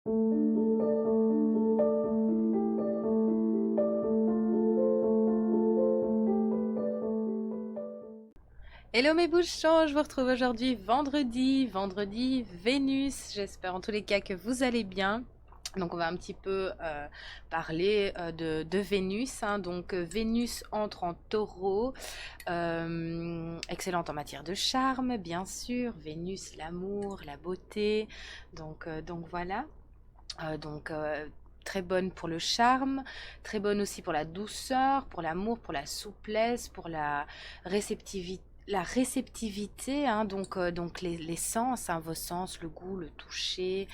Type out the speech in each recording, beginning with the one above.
Hello mes bouchons, je vous retrouve aujourd'hui vendredi Vénus. J'espère en tous les cas que vous allez bien. Donc on va un petit peu parler de Vénus, hein. Donc Vénus entre en taureau, excellente en matière de charme bien sûr. Vénus, l'amour, la beauté, donc voilà. Très bonne pour le charme, très bonne aussi pour la douceur, pour l'amour, pour la souplesse, pour la réceptivité, hein, donc les sens, hein, vos sens, le goût, le toucher,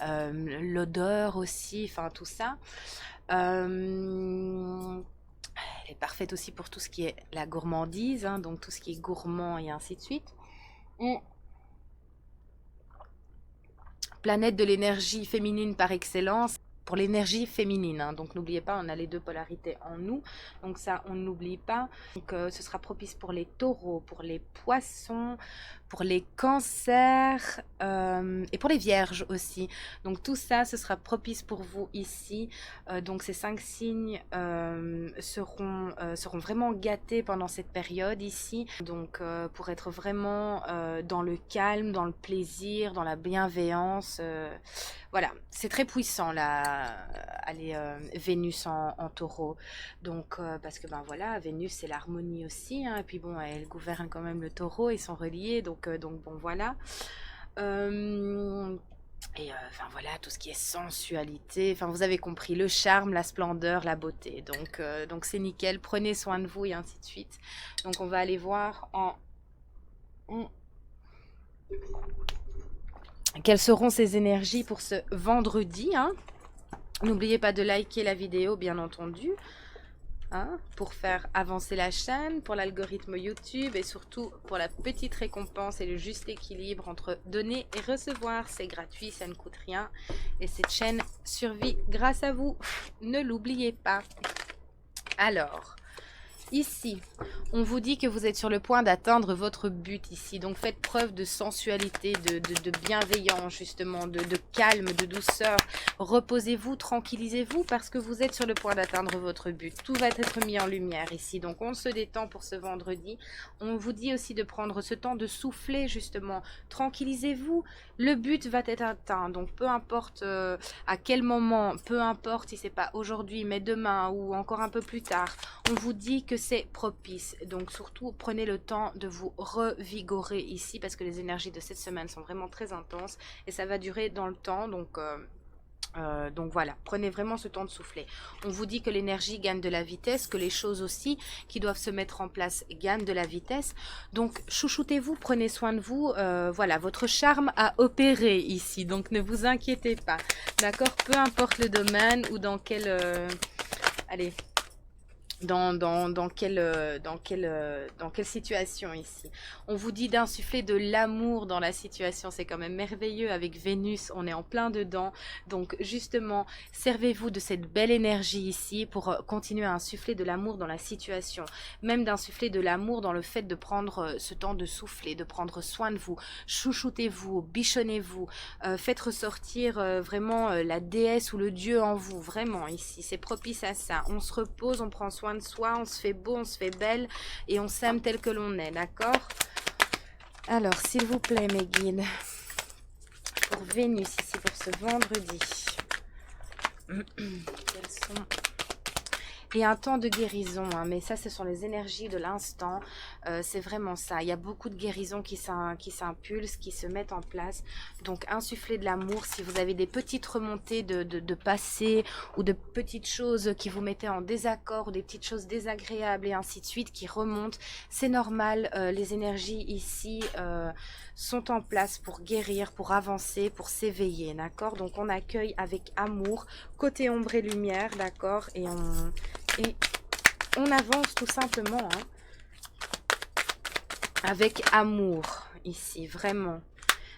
l'odeur aussi, enfin tout ça. Euh, elle est parfaite aussi pour tout ce qui est la gourmandise, hein, donc tout ce qui est gourmand et ainsi de suite. Mm. Planète de l'énergie féminine par excellence. Pour l'énergie féminine, hein. Donc n'oubliez pas, on a les deux polarités en nous, donc ça on n'oublie pas. Donc ce sera propice pour les taureaux, pour les poissons, pour les cancers et pour les vierges aussi. Donc tout ça, ce sera propice pour vous ici. Donc ces 5 signes seront vraiment gâtés pendant cette période ici. Donc pour être vraiment dans le calme, dans le plaisir, dans la bienveillance. Voilà, c'est très puissant là, allez, Vénus en taureau. Donc, parce que ben voilà, Vénus c'est l'harmonie aussi, hein, et puis bon, elle gouverne quand même le taureau, ils sont reliés, donc bon voilà. Euh, enfin voilà, tout ce qui est sensualité, enfin vous avez compris, le charme, la splendeur, la beauté. Donc c'est nickel, prenez soin de vous et ainsi de suite. Donc on va aller voir quelles seront ces énergies pour ce vendredi, hein. N'oubliez pas de liker la vidéo, bien entendu, hein, pour faire avancer la chaîne, pour l'algorithme YouTube et surtout pour la petite récompense et le juste équilibre entre donner et recevoir. C'est gratuit, ça ne coûte rien et cette chaîne survit grâce à vous. Ne l'oubliez pas. Alors, ici, on vous dit que vous êtes sur le point d'atteindre votre but ici. Donc faites preuve de sensualité, de bienveillance justement, de calme, de douceur. Reposez-vous, tranquillisez-vous parce que vous êtes sur le point d'atteindre votre but. Tout va être mis en lumière ici. Donc on se détend pour ce vendredi. On vous dit aussi de prendre ce temps de souffler justement. Tranquillisez-vous. Le but va être atteint. Donc peu importe à quel moment, peu importe si c'est pas aujourd'hui, mais demain ou encore un peu plus tard. On vous dit que c'est propice. Donc surtout, prenez le temps de vous revigorer ici parce que les énergies de cette semaine sont vraiment très intenses et ça va durer dans le temps. Donc voilà, prenez vraiment ce temps de souffler. On vous dit que l'énergie gagne de la vitesse, que les choses aussi qui doivent se mettre en place gagnent de la vitesse. Donc chouchoutez-vous, prenez soin de vous. Voilà, votre charme a opéré ici, donc ne vous inquiétez pas. D'accord, peu importe le domaine ou dans quel... allez... Dans quelle situation ici. On vous dit d'insuffler de l'amour dans la situation, c'est quand même merveilleux avec Vénus, on est en plein dedans. Donc justement, servez-vous de cette belle énergie ici pour continuer à insuffler de l'amour dans la situation, même d'insuffler de l'amour dans le fait de prendre ce temps de souffler, de prendre soin de vous, chouchoutez-vous, bichonnez-vous, faites ressortir vraiment la déesse ou le dieu en vous, vraiment ici, c'est propice à ça. On se repose, on prend soin de soi, on se fait beau, on se fait belle et on s'aime tel que l'on est, d'accord? Alors, s'il vous plaît, mes guides, pour Vénus ici, pour ce vendredi, quels sont... Et un temps de guérison, hein, mais ça, ce sont les énergies de l'instant. C'est vraiment ça. Il y a beaucoup de guérisons qui s'impulsent, qui se mettent en place. Donc, insufflez de l'amour. Si vous avez des petites remontées de passé ou de petites choses qui vous mettaient en désaccord ou des petites choses désagréables et ainsi de suite qui remontent, c'est normal. Les énergies ici sont en place pour guérir, pour avancer, pour s'éveiller, d'accord? Donc, on accueille avec amour, côté ombre et lumière, d'accord? Et on avance tout simplement, hein, avec amour ici, vraiment.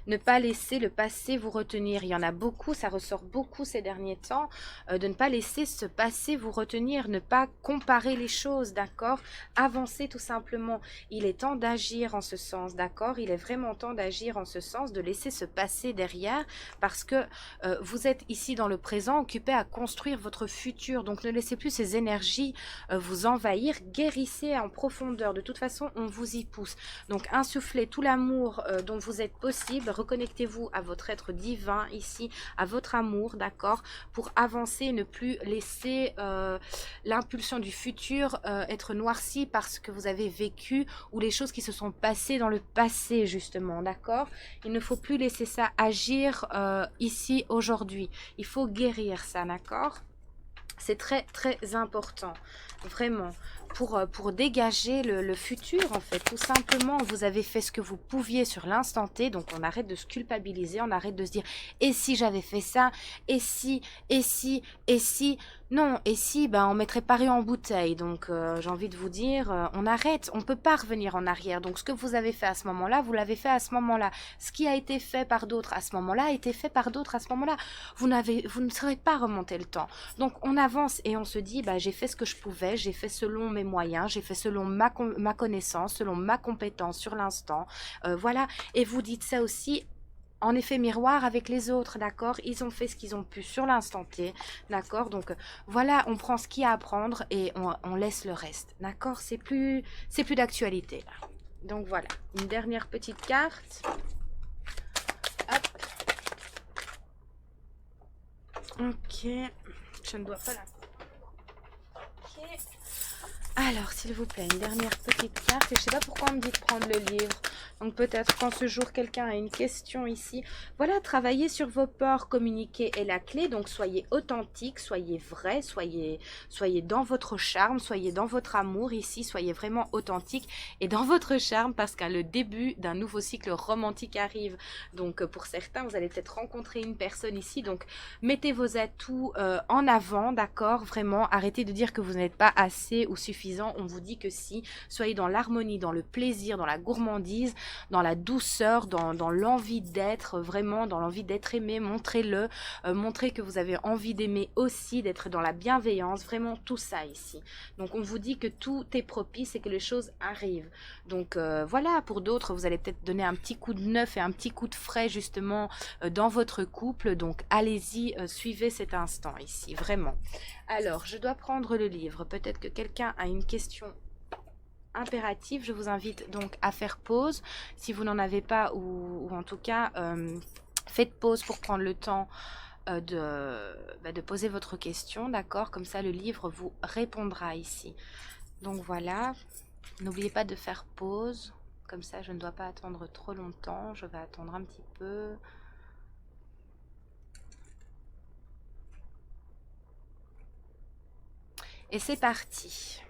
Ne pas laisser le passé vous retenir. Il y en a beaucoup, ça ressort beaucoup ces derniers temps, de ne pas laisser ce passé vous retenir, ne pas comparer les choses, d'accord? Avancer tout simplement. Il est temps d'agir en ce sens, d'accord? Il est vraiment temps d'agir en ce sens, de laisser ce passé derrière, parce que vous êtes ici dans le présent, occupé à construire votre futur. Donc ne laissez plus ces énergies vous envahir, guérissez en profondeur. De toute façon, on vous y pousse. Donc insufflez tout l'amour dont vous êtes possible, reconnectez-vous à votre être divin ici, à votre amour, d'accord, pour avancer, ne plus laisser l'impulsion du futur être noircie par ce que vous avez vécu ou les choses qui se sont passées dans le passé justement, d'accord. Il ne faut plus laisser ça agir ici aujourd'hui, il faut guérir ça, d'accord. C'est très très important, vraiment, pour dégager le futur en fait. Tout simplement, vous avez fait ce que vous pouviez sur l'instant T, donc on arrête de se culpabiliser, on arrête de se dire « et si j'avais fait ça, et si, et si, et si ». Non, et si, ben, on mettrait Paris en bouteille. Donc, j'ai envie de vous dire, on arrête, on ne peut pas revenir en arrière. Donc, ce que vous avez fait à ce moment-là, vous l'avez fait à ce moment-là. Ce qui a été fait par d'autres à ce moment-là a été fait par d'autres à ce moment-là. Vous ne saurez pas remonter le temps. Donc, on avance et on se dit, bah, j'ai fait ce que je pouvais, j'ai fait selon mes moyens, j'ai fait selon ma connaissance, selon ma compétence sur l'instant. Voilà, et vous dites ça aussi en effet miroir avec les autres, d'accord? Ils ont fait ce qu'ils ont pu sur l'instant T, d'accord? Donc voilà, on prend ce qu'il y a à prendre et on laisse le reste, d'accord? C'est plus d'actualité là. Donc voilà, une dernière petite carte. Hop. Ok, je ne dois pas la... Ok. Alors, s'il vous plaît, une dernière petite carte. Et je ne sais pas pourquoi on me dit de prendre le livre. Donc peut-être quand ce jour quelqu'un a une question ici. Voilà, travaillez sur vos peurs, communiquer est la clé. Donc soyez authentique, soyez vrai, soyez dans votre charme, soyez dans votre amour ici, soyez vraiment authentique et dans votre charme parce que le début d'un nouveau cycle romantique arrive. Donc pour certains, vous allez peut-être rencontrer une personne ici. Donc mettez vos atouts en avant, d'accord? Vraiment, arrêtez de dire que vous n'êtes pas assez ou suffisant. On vous dit que si, soyez dans l'harmonie, dans le plaisir, dans la gourmandise, dans la douceur, dans l'envie d'être, vraiment dans l'envie d'être aimé, montrez-le, montrez que vous avez envie d'aimer aussi, d'être dans la bienveillance, vraiment tout ça ici. Donc on vous dit que tout est propice et que les choses arrivent. Donc voilà, pour d'autres, vous allez peut-être donner un petit coup de neuf et un petit coup de frais justement dans votre couple. Donc allez-y, suivez cet instant ici, vraiment. Alors, je dois prendre le livre. Peut-être que quelqu'un a une question impératif, je vous invite donc à faire pause si vous n'en avez pas ou en tout cas faites pause pour prendre le temps de poser votre question, d'accord? Comme ça le livre vous répondra ici. Donc voilà, n'oubliez pas de faire pause, comme ça je ne dois pas attendre trop longtemps, je vais attendre un petit peu. Et c'est parti.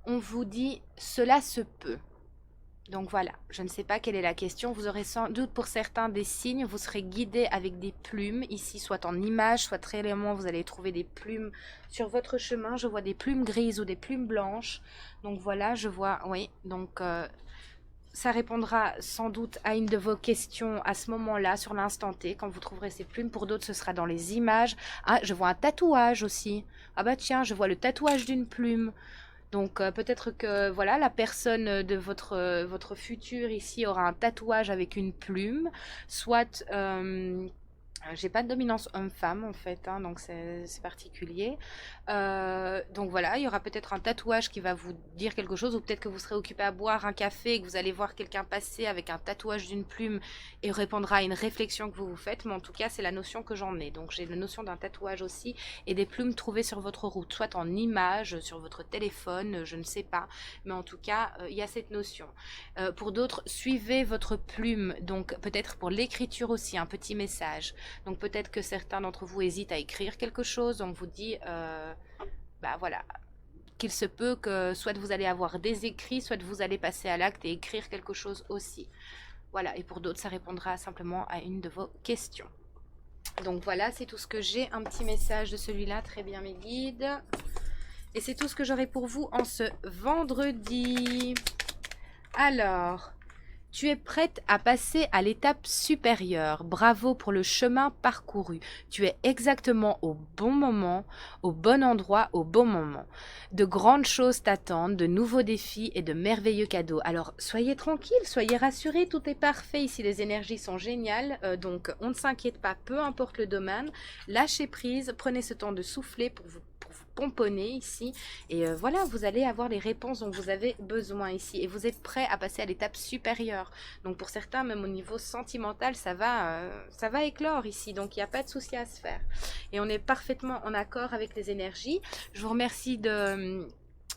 On vous dit cela se peut. Donc voilà, je ne sais pas quelle est la question. Vous aurez sans doute pour certains des signes. Vous serez guidé avec des plumes ici, soit en image, soit très clairement. Vous allez trouver des plumes sur votre chemin. Je vois des plumes grises ou des plumes blanches. Donc voilà, je vois, oui. Donc ça répondra sans doute à une de vos questions à ce moment-là, sur l'instant T, quand vous trouverez ces plumes. Pour d'autres, ce sera dans les images. Ah, je vois un tatouage aussi. Ah bah tiens, je vois le tatouage d'une plume. Donc peut-être que voilà, la personne de votre futur ici aura un tatouage avec une plume, soit j'ai pas de dominance homme-femme en fait, hein, donc c'est particulier. Donc voilà, il y aura peut-être un tatouage qui va vous dire quelque chose, ou peut-être que vous serez occupé à boire un café et que vous allez voir quelqu'un passer avec un tatouage d'une plume et répondra à une réflexion que vous vous faites. Mais en tout cas, c'est la notion que j'en ai. Donc j'ai la notion d'un tatouage aussi et des plumes trouvées sur votre route, soit en image, sur votre téléphone, je ne sais pas. Mais en tout cas, il y a cette notion. Pour d'autres, suivez votre plume, donc peut-être pour l'écriture aussi, un petit message. Donc peut-être que certains d'entre vous hésitent à écrire quelque chose, on vous dit, bah voilà, qu'il se peut que soit vous allez avoir des écrits, soit vous allez passer à l'acte et écrire quelque chose aussi. Voilà, et pour d'autres, ça répondra simplement à une de vos questions. Donc voilà, c'est tout ce que j'ai, un petit message de celui-là, très bien mes guides. Et c'est tout ce que j'aurai pour vous en ce vendredi. Alors, tu es prête à passer à l'étape supérieure. Bravo pour le chemin parcouru. Tu es exactement au bon moment, au bon endroit, au bon moment. De grandes choses t'attendent, de nouveaux défis et de merveilleux cadeaux. Alors, soyez tranquille, soyez rassurés, tout est parfait ici. Les énergies sont géniales, donc on ne s'inquiète pas, peu importe le domaine. Lâchez prise, prenez ce temps de souffler pour vous pomponner ici et voilà, vous allez avoir les réponses dont vous avez besoin ici et vous êtes prêt à passer à l'étape supérieure. Donc pour certains, même au niveau sentimental, ça va éclore ici, donc il n'y a pas de souci à se faire et on est parfaitement en accord avec les énergies. Je vous remercie de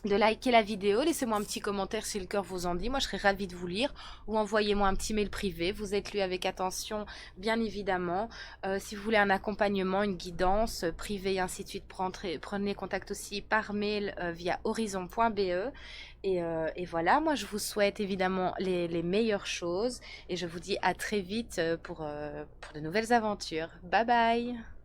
liker la vidéo, laissez-moi un petit commentaire si le cœur vous en dit, moi je serais ravie de vous lire, ou envoyez-moi un petit mail privé, vous êtes lu avec attention bien évidemment. Si vous voulez un accompagnement, une guidance privée et ainsi de suite, prenez contact aussi par mail via horizon.be et voilà, moi je vous souhaite évidemment les meilleures choses et je vous dis à très vite pour de nouvelles aventures. Bye bye.